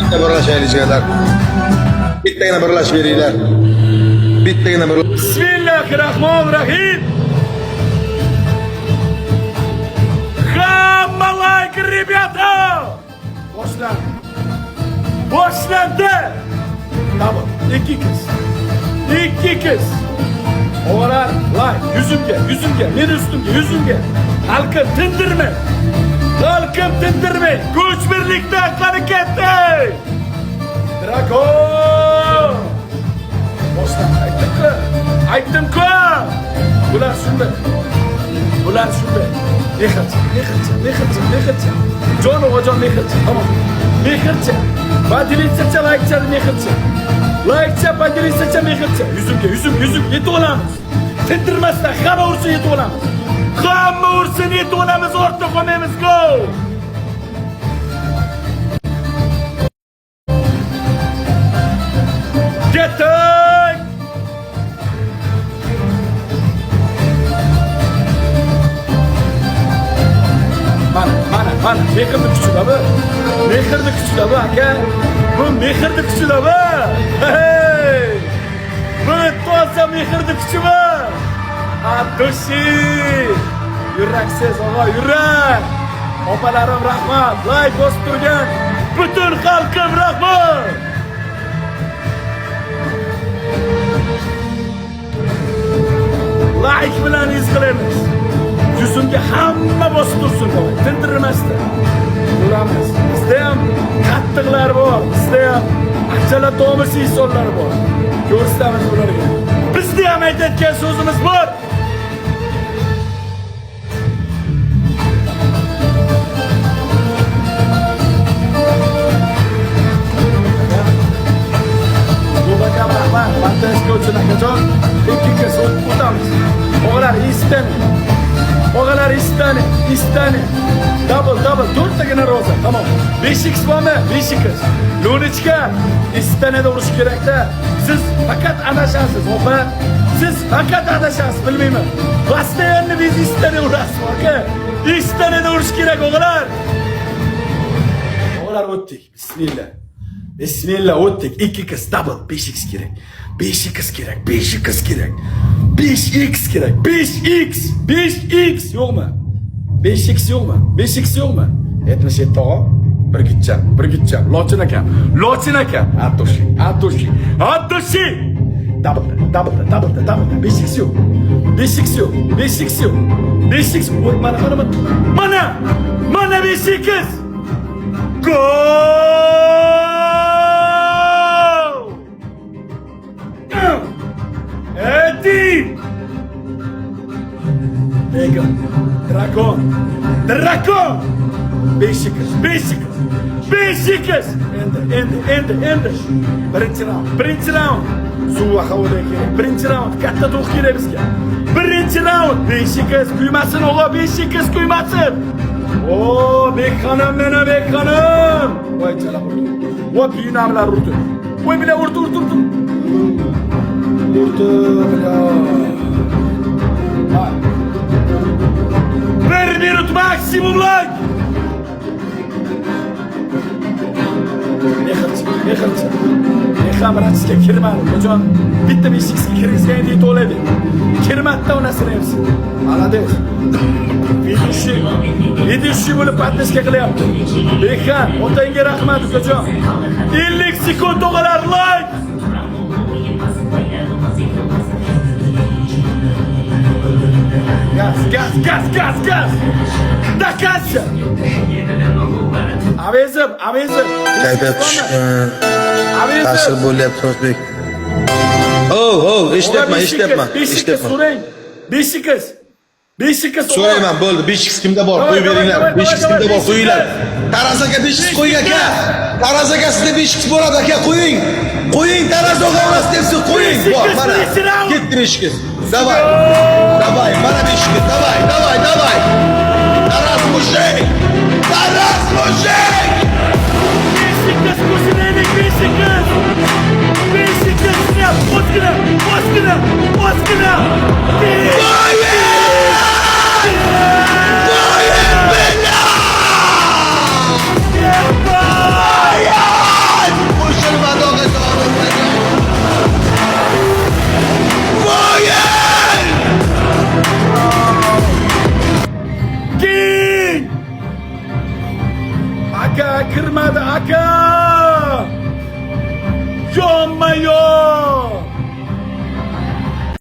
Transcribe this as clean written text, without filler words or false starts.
Bitta birlashaylik jigarlar. Bittagina birlashib beringlar. Bittagina birlash. Bismillahirrahmanirrahim. Hamma like, rебята! Boshlandi. Boshlandi. Tamam. İki kız. Oğlan like, yüzümge, meni üstümge, yüzümge. Halkım tindirme. Güç birlikte hareketli. Drago. Boshlandi. Aytdim ku. Bular shunday. Mehrcha. Jon oğajon mehrcha. Tamam. Mehrcha. Поделиться лайкcha mehrcha. Likecha, поделиться mehrcha. Yüzüm yetib olamiz. Tindirmasdan hamma ursin yetib olamiz. Ortda qolmaymiz. Go! Ketdik! Mana, mehrni kuchilab, aka. Bu mehrni kuchilab. Hey! Bu toza mehrni kuchimi. Abdushi! Yuraksiz og'a, yurak! Opalarim rahmat, like bosib turgan butun xalqim rahmat! Like bilan izlaymiz. Yüzümge hamma bosib tursin, tindirmasdan. Ko'ramiz. Bizda ham qattiqlar bor, bizda ham achala to'mish insonlar bor. Ko'rsatamiz ularga. Bizda ham aytayotgan so'zimiz bor. Fantastik uchun akajon, ikki kez o'tamiz. Og'alar istani. Double, 4tagina roza. Tamam. 5x bormi? 5x. Lo'nichka istanada urish kerakda. Siz faqat adashasiz, opa. Bilmayman. Постоянно biz istana urasiz, aka. Istanada urish kerak, o'g'lar. Og'alar o'tdik. Bismillah o'tdik. 2x double 5x kerak. 5x kerak. 5x yo'qmi? 5x yo'qmi? 77 tog'am. Bir gitcham. Lochin akam. Atoshi. Double. 5x yo'q. 5x. Mana 5x. Go! Eddie! Mega! Dragon! 5x! Endi! Birinchi round! Suva havoda kerak. Birinchi round katta to'q kerak bizga. Birinchi round 5x kuymasin, o'g'il, 5x kuymasin. Oo, Bekxonim. Voy chala urdi. Voy buyinamlar urdi. Voy bila urdi. Bir minut maksimum like. Mehrcha. Mehramratishga kirmadi. Qo'jon bitta 5xga kirgizgan deydi to'laydi. Kirmadda onasini hepsi. Молодец. Ведущий bo'lib patnashga qilyapti. Bekhan, otangga rahmat ukajon. 50 sekund o'g'lar like. Gaz. Dakasha. Avezim. Kayfiyat tushgan. Ta'sir bo'lyapti O'zbek. Eshityapman. 5x so'rayman, bo'ldi. 5x kimda bor? Qo'yib beringlar. 5x kimda bor? Qo'yinglar. Tarazaga 5x qo'ying aka. Tarazaga sizda 5x bo'ladi aka, qo'ying. Tarazaga emas debsiz, qo'ying. Bor, mana. Ketdi 5x. Давай. Mana 5x. Давай. Taraz mujik. 5x qo'shinaylik, 5x. O'zgina. aka. Yonma-yon.